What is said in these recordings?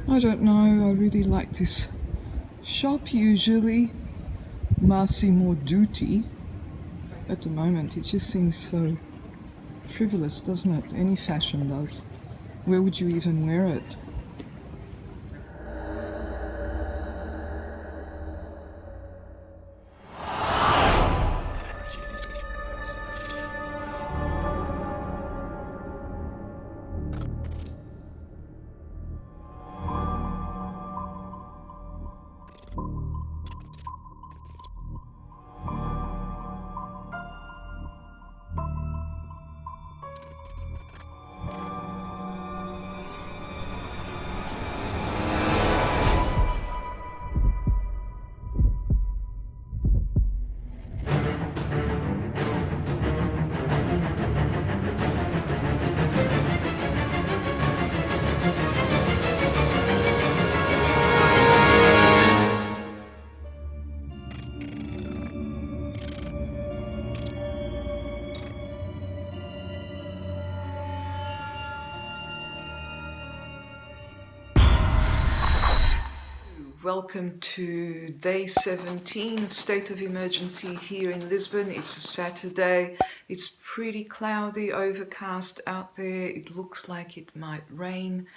I don't know, I really like this shop usually. Massimo Dutti. At the moment, it just seems so frivolous, doesn't it? Any fashion does. Where would you even wear it? Welcome to day 17, state of emergency here in Lisbon. It's a Saturday. It's pretty cloudy, overcast out there. It looks like it might rain.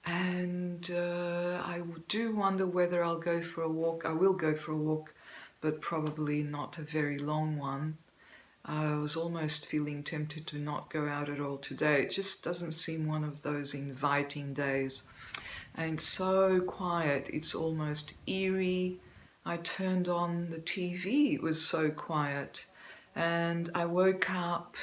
And I do wonder whether I'll go for a walk. I will go for a walk, but probably not a very long one. I was almost feeling tempted to not go out at all today. It just doesn't seem one of those inviting days. And so quiet, it's almost eerie. I turned on the TV, it was so quiet. And I woke up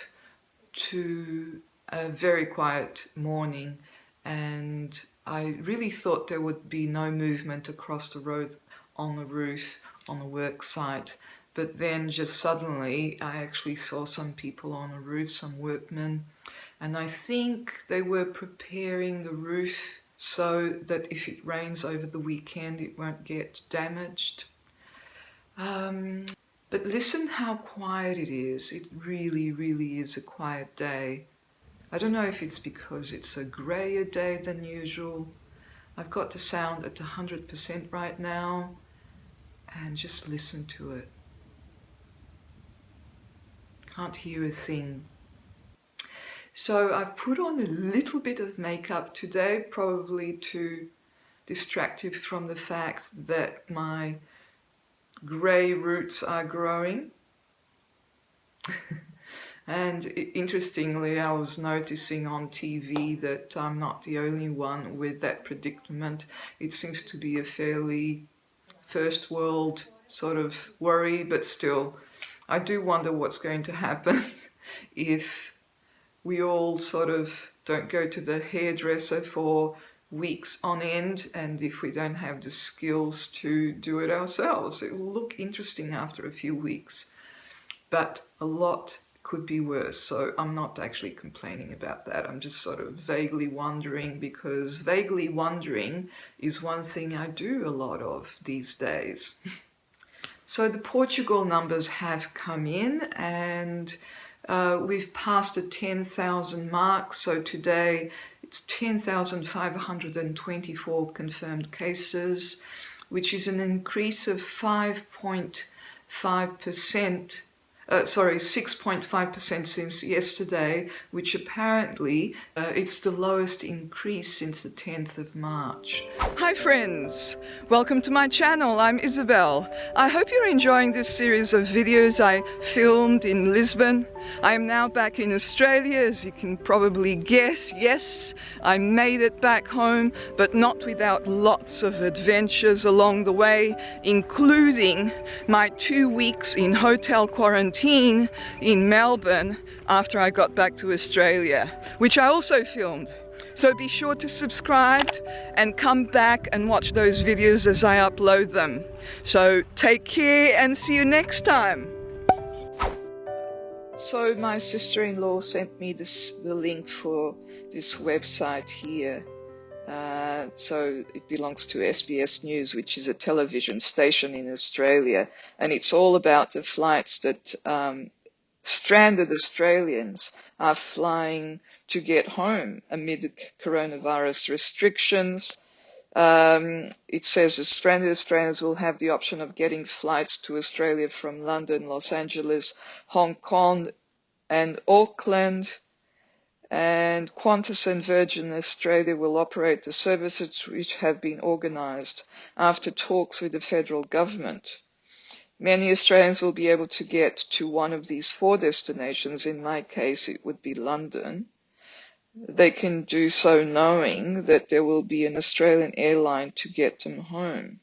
to a very quiet morning, and I really thought there would be no movement across the road on the roof on the work site. But then just suddenly I actually saw some people on the roof, some workmen, and I think they were preparing the roof so that if it rains over the weekend, it won't get damaged. But listen how quiet it is. It really, really is a quiet day. I don't know if it's because it's a grayer day than usual. I've got the sound at 100% right now, and just listen to it. Can't hear a thing. So I've put on a little bit of makeup today, probably to distract you from the fact that my grey roots are growing. And interestingly, I was noticing on TV that I'm not the only one with that predicament. It seems to be a fairly first world sort of worry, but still, I do wonder what's going to happen if we all sort of don't go to the hairdresser for weeks on end, and if we don't have the skills to do it ourselves. It will look interesting after a few weeks, but a lot could be worse. So I'm not actually complaining about that. I'm just sort of vaguely wondering, because vaguely wondering is one thing I do a lot of these days. So the Portugal numbers have come in, and we've passed the 10,000 mark. So today it's 10,524 confirmed cases, which is an increase of 5.5%. 6.5% since yesterday, which apparently it's the lowest increase since the 10th of March. Hi friends, welcome to my channel. I'm Isabel. I hope you're enjoying this series of videos I filmed in Lisbon. I am now back in Australia, as you can probably guess. Yes, I made it back home, but not without lots of adventures along the way, including my 2 weeks in hotel quarantine in Melbourne after I got back to Australia, which I also filmed. So be sure to subscribe and come back and watch those videos as I upload them. So take care and see you next time. So my sister-in-law sent me the link for this website here. So it belongs to SBS News, which is a television station in Australia, and it's all about the flights that stranded Australians are flying to get home amid coronavirus restrictions. It says stranded Australians will have the option of getting flights to Australia from London, Los Angeles, Hong Kong, and Auckland. And Qantas and Virgin Australia will operate the services which have been organised after talks with the federal government. Many Australians will be able to get to one of these 4 destinations. In my case, it would be London. They can do so knowing that there will be an Australian airline to get them home.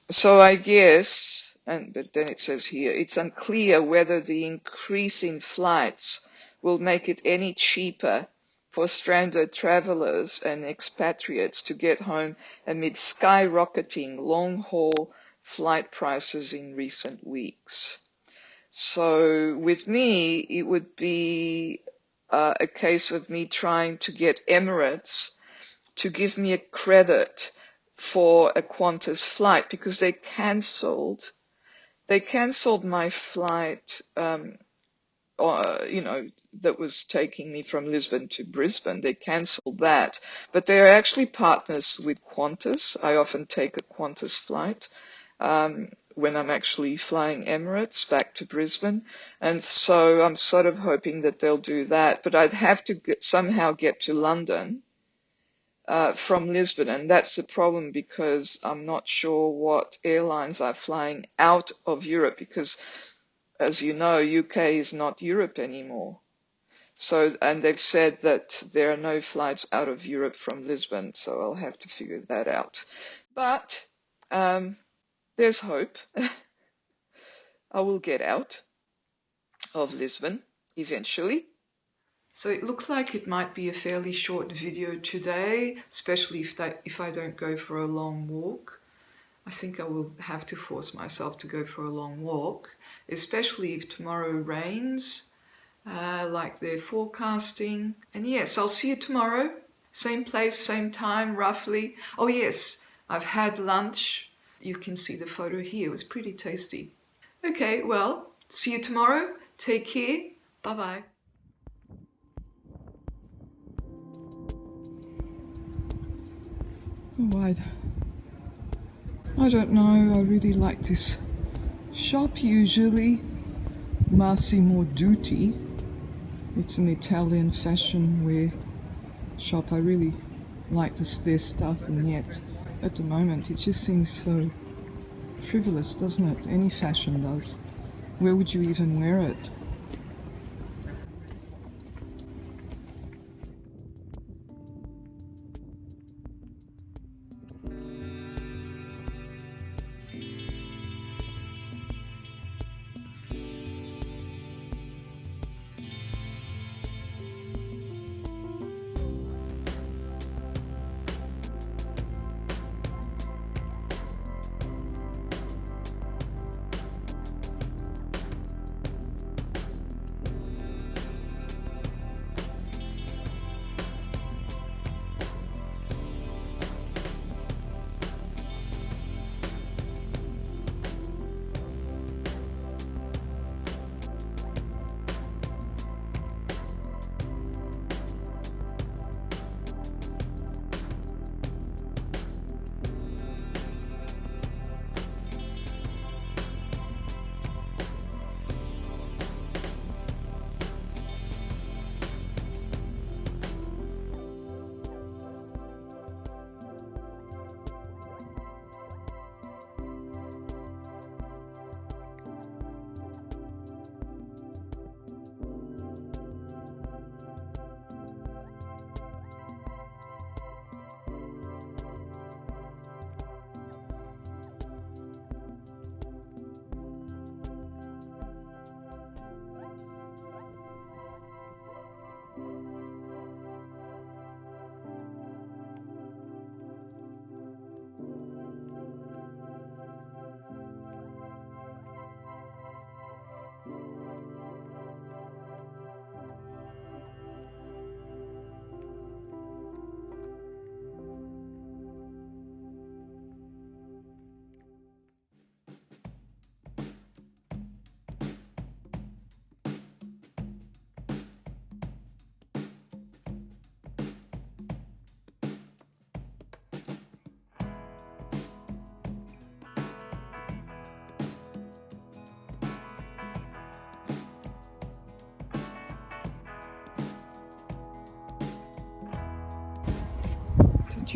So I guess, but then it says here, it's unclear whether the increase in flights will make it any cheaper for stranded travellers and expatriates to get home amid skyrocketing long-haul flight prices in recent weeks. So with me, it would be a case of me trying to get Emirates to give me a credit for a Qantas flight, because they cancelled my flight, that was taking me from Lisbon to Brisbane. They cancelled that, but they are actually partners with Qantas. I often take a Qantas flight when I'm actually flying Emirates back to Brisbane, and so I'm sort of hoping that they'll do that. But I'd have to somehow get to London from Lisbon, and that's the problem, because I'm not sure what airlines are flying out of Europe, because, as you know, UK is not Europe anymore. So, and they've said that there are no flights out of Europe from Lisbon, so I'll have to figure that out. But there's hope. I will get out of Lisbon eventually. So it looks like it might be a fairly short video today, especially if I don't go for a long walk. I think I will have to force myself to go for a long walk, especially if tomorrow rains, like they're forecasting. And yes, I'll see you tomorrow. Same place, same time, roughly. Oh yes, I've had lunch. You can see the photo here. It was pretty tasty. Okay, well, see you tomorrow. Take care. Bye-bye. Oh, I don't know. I really like this shop usually. Massimo Dutti. It's an Italian fashion wear shop. I really like their stuff, and yet at the moment it just seems so frivolous, doesn't it? Any fashion does. Where would you even wear it?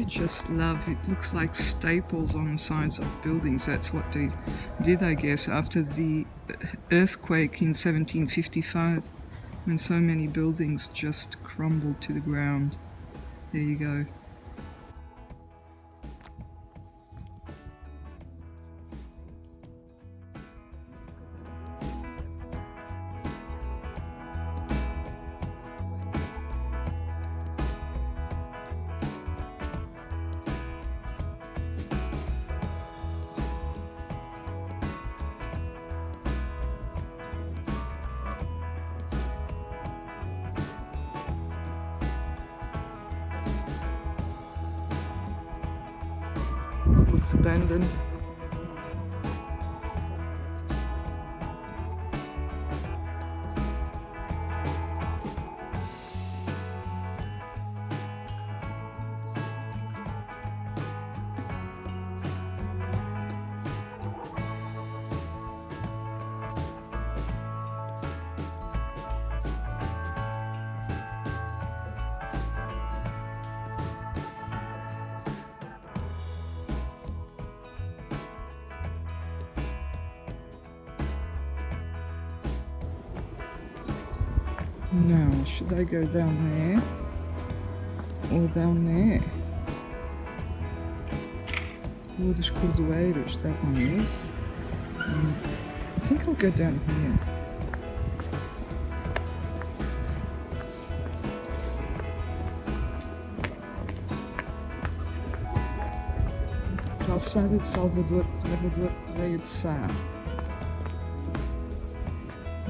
you just love? It looks like staples on the sides of buildings. That's what they did, I guess, after the earthquake in 1755, when so many buildings just crumbled to the ground. There you go. Looks abandoned. Now, should I go down there or down there? Rua dos Cordoeiros, that one is. I think I'll go down here. Calçada de Salvador, Corredor Correia de Sá.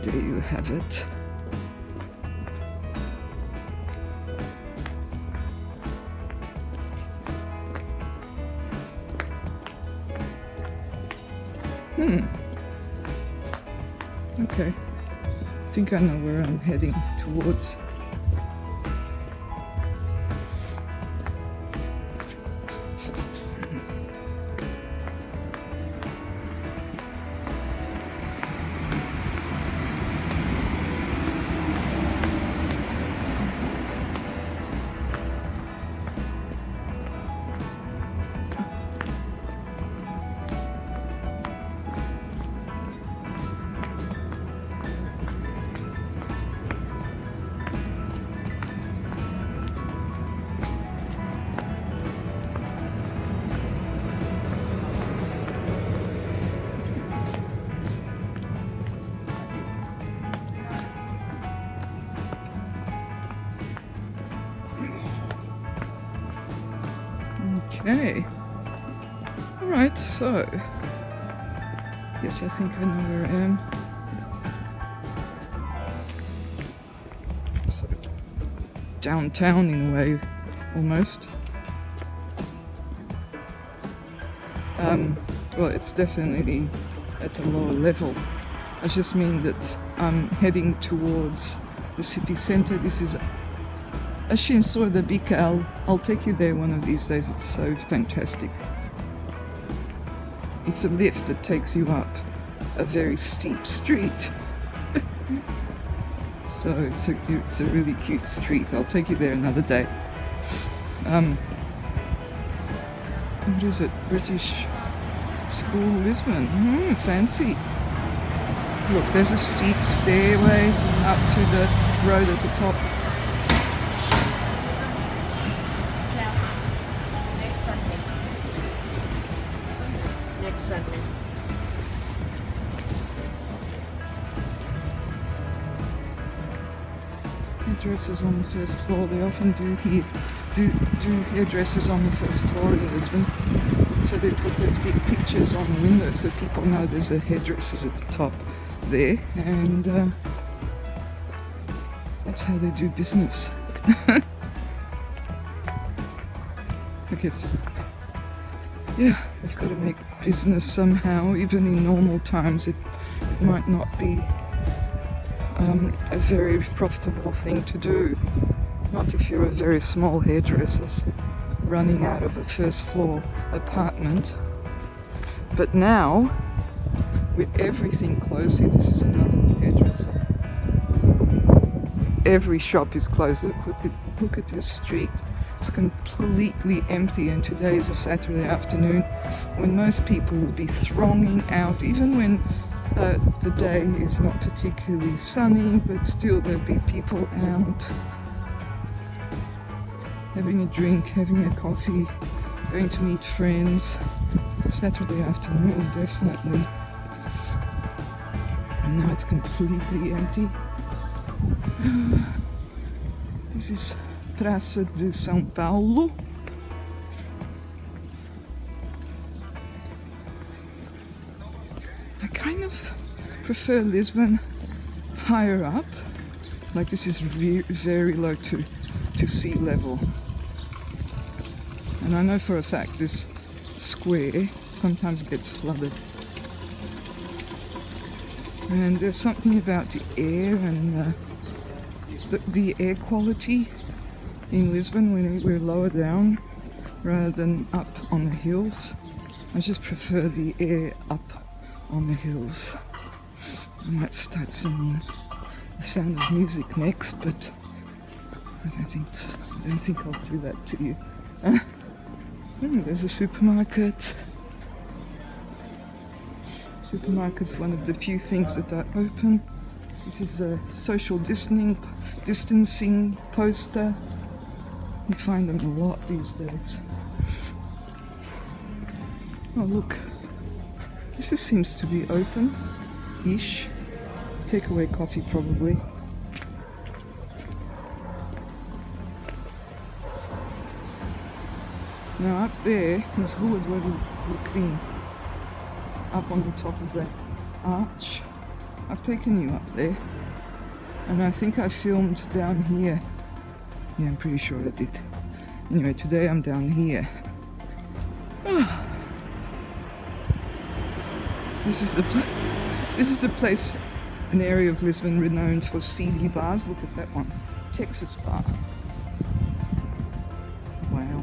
There you have it. Okay, I think I know where I'm heading towards. Okay. Alright, so yes, I think I know where I am. So downtown in a way, almost. Well, it's definitely at a lower level. I just mean that I'm heading towards the city centre. This is Ascensor da Bica. I'll take you there one of these days. It's so fantastic. It's a lift that takes you up a very steep street. So it's a really cute street. I'll take you there another day. What is it? British School Lisbon. Fancy. Look, there's a steep stairway up to the road at the top. Next Sunday. Hairdressers on the first floor. They often do hairdressers on the first floor in Lisbon. So they put those big pictures on the windows so people know there's a hairdressers at the top there, and that's how they do business. I guess, yeah, they've got to make business somehow. Even in normal times, it might not be a very profitable thing to do. Not if you're a very small hairdresser running out of a first floor apartment. But now, with everything closed, see, this is another hairdresser. Every shop is closed. Look at this street. It's completely empty, and today is a Saturday afternoon when most people would be thronging out, even when the day is not particularly sunny, but still there'd be people out having a drink, having a coffee, going to meet friends. Saturday afternoon, definitely. And now it's completely empty. This is Praça de São Paulo. I kind of prefer Lisbon higher up. Like this is very low to sea level. And I know for a fact this square sometimes gets flooded. And there's something about the air and the air quality in Lisbon when we're lower down rather than up on the hills. I just prefer the air up on the hills. I might start singing The Sound of Music next, but I don't think I'll do that to you. There's a supermarket. Supermarket's one of the few things that are open. This is a social distancing poster. You find them a lot these days. Oh look, this seems to be open-ish. Takeaway coffee probably. Now up there is Rua do Alecrim, up on the top of that arch. I've taken you up there, and I think I filmed down here. Yeah, I'm pretty sure I did. Anyway, today I'm down here. This is the place, an area of Lisbon renowned for seedy bars. Look at that one, Texas bar. Wow.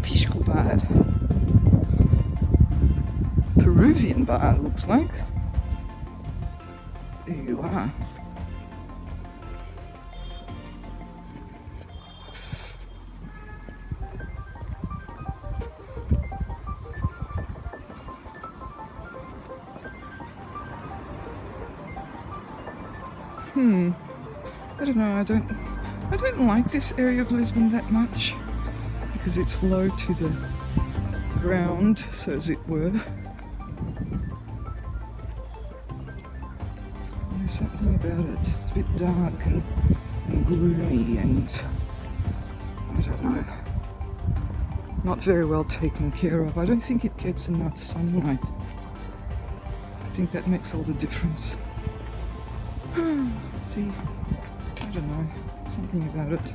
Pisco bar. Peruvian bar, it looks like. There you are. I don't know, I don't like this area of Lisbon that much because it's low to the ground, so as it were. There's something about it. It's a bit dark and gloomy and I don't know, not very well taken care of. I don't think it gets enough sunlight. I think that makes all the difference. See, I don't know, something about it.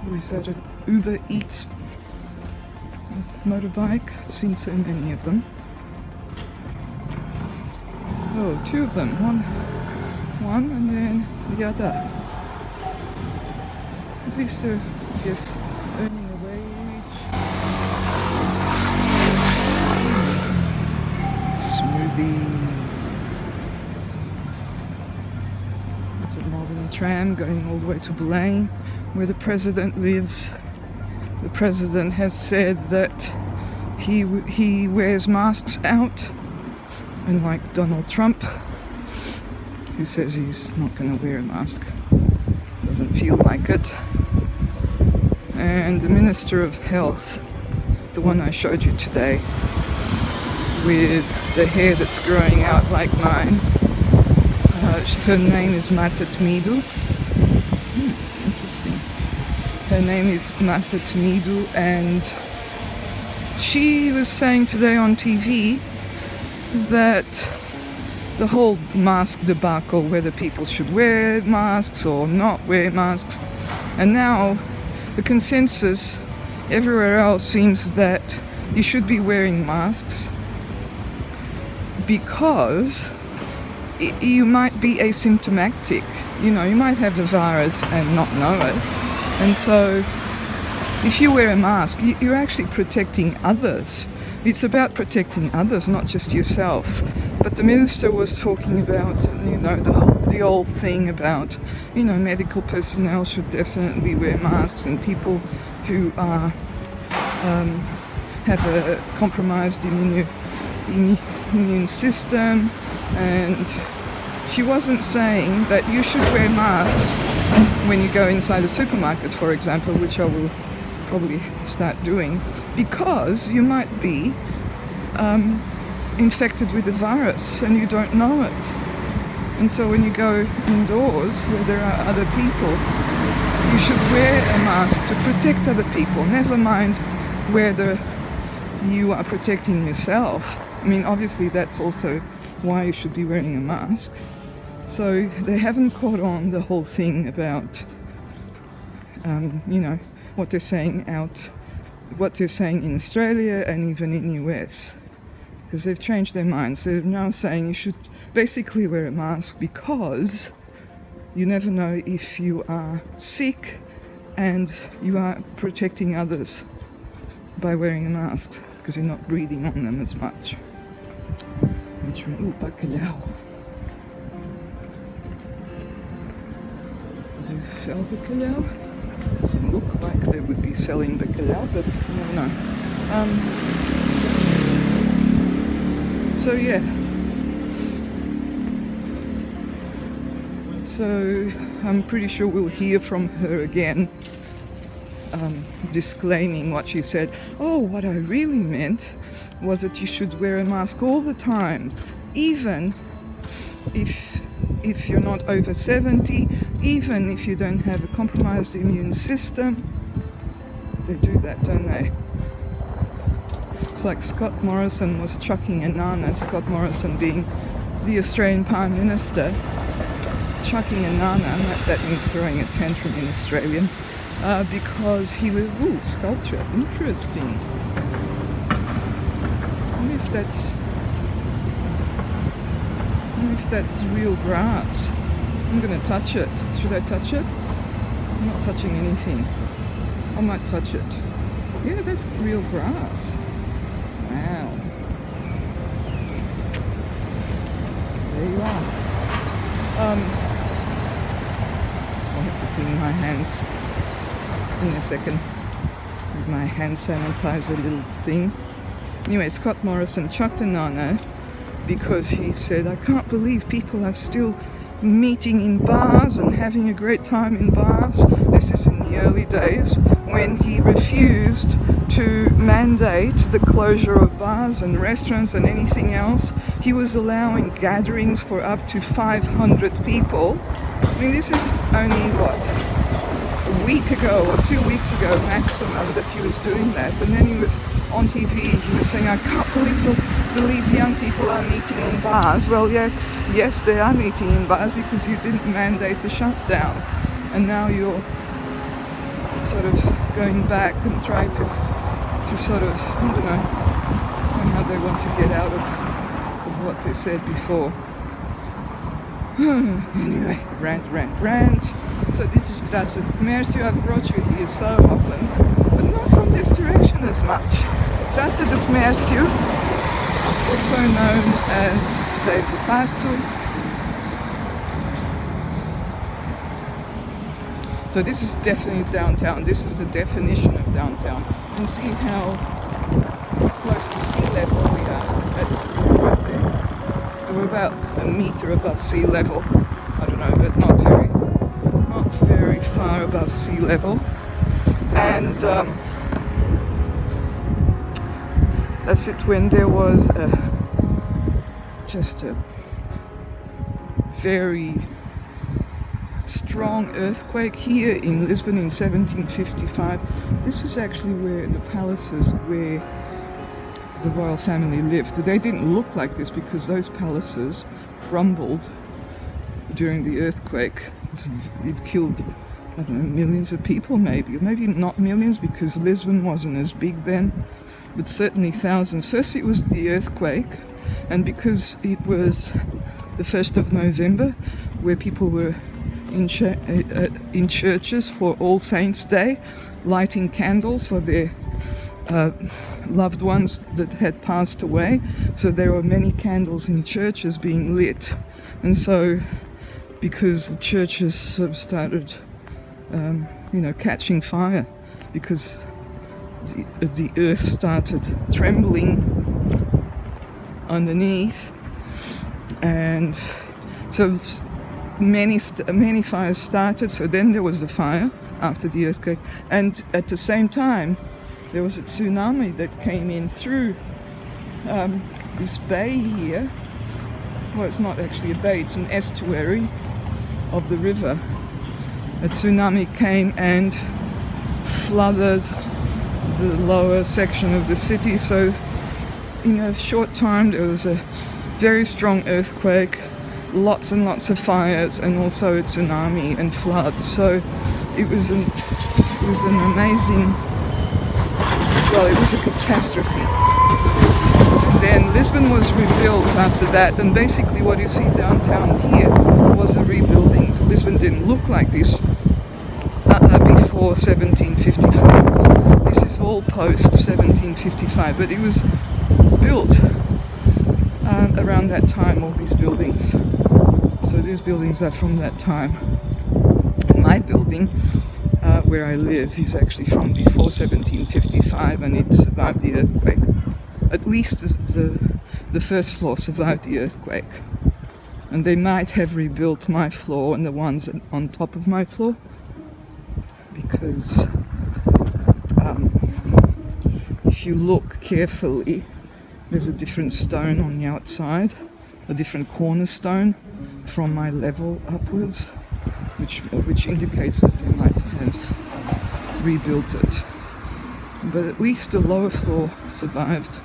Or is that an Uber Eats motorbike? I've seen so many of them. Oh, two of them. One and then the other. At least they're, I guess, earning a wage. Smoothie. It's a northern tram going all the way to Belém, where the president lives. The president has said that he wears masks out, unlike Donald Trump, who says he's not going to wear a mask. Doesn't feel like it. And the Minister of Health, the one I showed you today, with the hair that's growing out like mine, her name is Marta Temido. Interesting. Her name is Marta Temido, and she was saying today on TV that the whole mask debacle, whether people should wear masks or not wear masks, and now the consensus everywhere else seems that you should be wearing masks because you might be asymptomatic. You know, you might have the virus and not know it. And so if you wear a mask, you're actually protecting others. It's about protecting others, not just yourself. But the minister was talking about, you know, the whole the old thing about, medical personnel should definitely wear masks, and people who are have a compromised immune system. And she wasn't saying that you should wear masks when you go inside a supermarket, for example, which I will probably start doing, because you might be infected with the virus and you don't know it. And so when you go indoors where there are other people, you should wear a mask to protect other people, never mind whether you are protecting yourself. I mean, obviously that's also why you should be wearing a mask. So they haven't caught on the whole thing about, what they're saying in Australia and even in US, because they've changed their minds. They're now saying you should basically wear a mask because you never know if you are sick, and you are protecting others by wearing a mask because you're not breathing on them as much. Bacalhau. Do they sell bacalhau? Doesn't look like they would be selling bacalhau, but you never know. So yeah. So I'm pretty sure we'll hear from her again, disclaiming what she said. Oh, what I really meant was that you should wear a mask all the time, even if you're not over 70, even if you don't have a compromised immune system. They do that, don't they? It's like Scott Morrison was chucking a nana, Scott Morrison being the Australian Prime Minister, chucking a nana, that means throwing a tantrum in Australian, because he was, sculpture, interesting. I wonder if that's real grass. I'm gonna touch it. Should I touch it? I'm not touching anything. I might touch it. Yeah, that's real grass. Wow. There you are. I'll have to clean my hands in a second with my hand sanitizer little thing. Anyway, Scott Morrison chucked a nana because he said, I can't believe people are still meeting in bars and having a great time in bars. This is in the early days when he refused to mandate the closure of bars and restaurants and anything else. He was allowing gatherings for up to 500 people. I mean, this is only, a week ago or 2 weeks ago maximum that he was doing that. And then he was on TV, he was saying, I can't believe young people are meeting in bars. Well, yes, they are meeting in bars because you didn't mandate a shutdown. And now you're sort of going back and trying to sort of, I don't know how they want to get out of what they said before. Anyway, rant. So this is Praça do Comércio. I've brought you here so often, but not from this direction as much. Praça do Comércio, also known as Terreiro do Paço. So this is definitely downtown. This is the definition of downtown. You can see how close to sea level we are. That's right there. We're about a meter above sea level. I don't know, but not very far above sea level. And that's it. When there was just a very strong earthquake here in Lisbon in 1755. This is actually where the palaces where the royal family lived. They didn't look like this because those palaces crumbled during the earthquake. It killed, I don't know, millions of people maybe not millions because Lisbon wasn't as big then, but certainly thousands. First it was the earthquake, and because it was the 1st of November where people were in churches for All Saints' Day, lighting candles for their loved ones that had passed away. So there were many candles in churches being lit. And so because the churches sort of started, catching fire, because the earth started trembling underneath, and so many fires started. So then there was the fire after the earthquake, and at the same time there was a tsunami that came in through this bay here. Well, it's not actually a bay, it's an estuary of the river. A tsunami came and flooded the lower section of the city, so in a short time there was a very strong earthquake, lots and lots of fires, and also a tsunami and floods. So it was an amazing, well, it was a catastrophe. Then Lisbon was rebuilt after that, and basically what you see downtown here was a rebuilding. Lisbon didn't look like this before 1755. This is all post 1755, but it was built around that time, all these buildings. So these buildings are from that time. And my building, where I live, is actually from before 1755, and it survived the earthquake. At least the first floor survived the earthquake. And they might have rebuilt my floor and the ones on top of my floor, because if you look carefully, there's a different stone on the outside, a different cornerstone from my level upwards, which indicates that they might have rebuilt it. But at least the lower floor survived.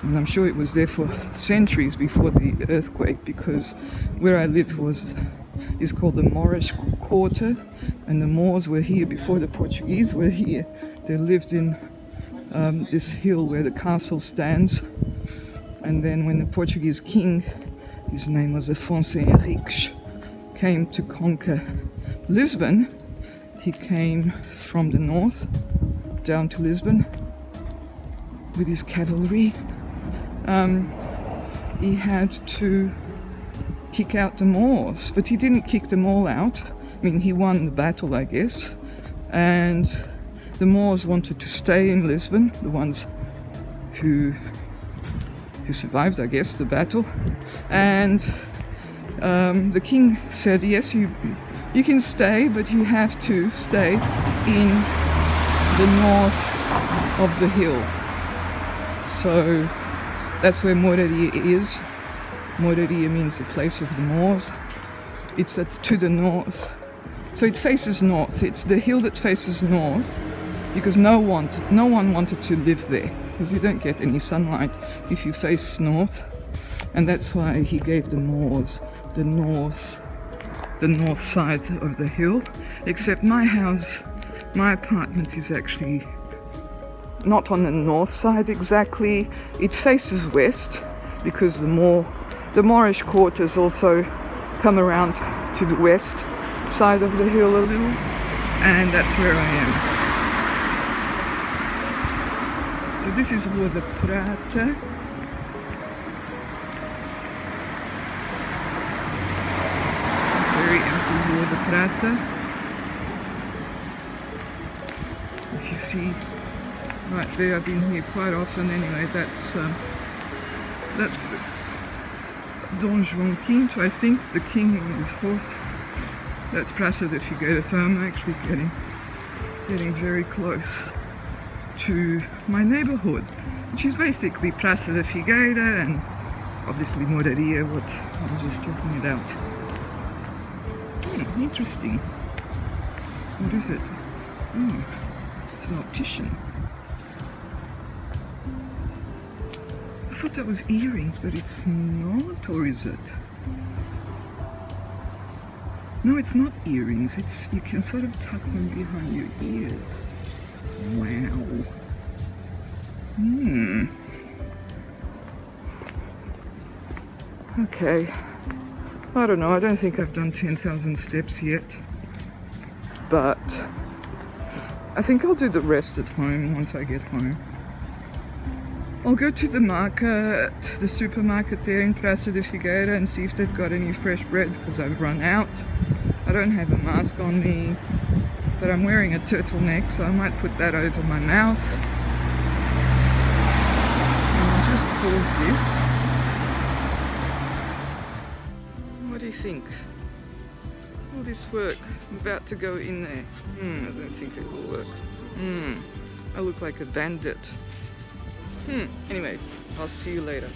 And I'm sure it was there for centuries before the earthquake, because where I live is called the Moorish Quarter, and the Moors were here before the Portuguese were here. They lived in this hill where the castle stands, and then when the Portuguese king, his name was Afonso Henriques, came to conquer Lisbon, he came from the north down to Lisbon with his cavalry. He had to kick out the Moors, but he didn't kick them all out. I mean, he won the battle, I guess, and the Moors wanted to stay in Lisbon, the ones who survived, I guess, the battle. And the king said, yes, you can stay, but you have to stay in the north of the hill. So that's where Moraria is. Moraria means the place of the Moors. It's to the north. So it faces north. It's the hill that faces north, because no one wanted to live there, because you don't get any sunlight if you face north. And that's why he gave the Moors the north side of the hill. Except my house, my apartment is actually not on the north side exactly. It faces west, because the Moorish quarters also come around to the west side of the hill a little, and that's where I am. So this is Rua da Prata. Very empty Rua da Prata. If you see right there, I've been here quite often anyway. That's Dom João V, I think, the king on his horse. That's Praça da Figueira, so I'm actually getting very close to my neighbourhood, which is basically Praça da Figueira and obviously Moraria, what I was just talking about. Interesting. What is it? It's an optician. I thought that was earrings, but it's not, or is it? No, it's not earrings. You can sort of tuck them behind your ears. Wow. Okay. I don't know. I don't think I've done 10,000 steps yet, but I think I'll do the rest at home once I get home. I'll go to the market, the supermarket there in Praça de Figueira, and see if they've got any fresh bread, because I've run out. I don't have a mask on me, but I'm wearing a turtleneck, so I might put that over my mouth. And I'll just pause this. What do you think? Will this work? I'm about to go in there. I don't think it will work. I look like a bandit. Anyway, I'll see you later.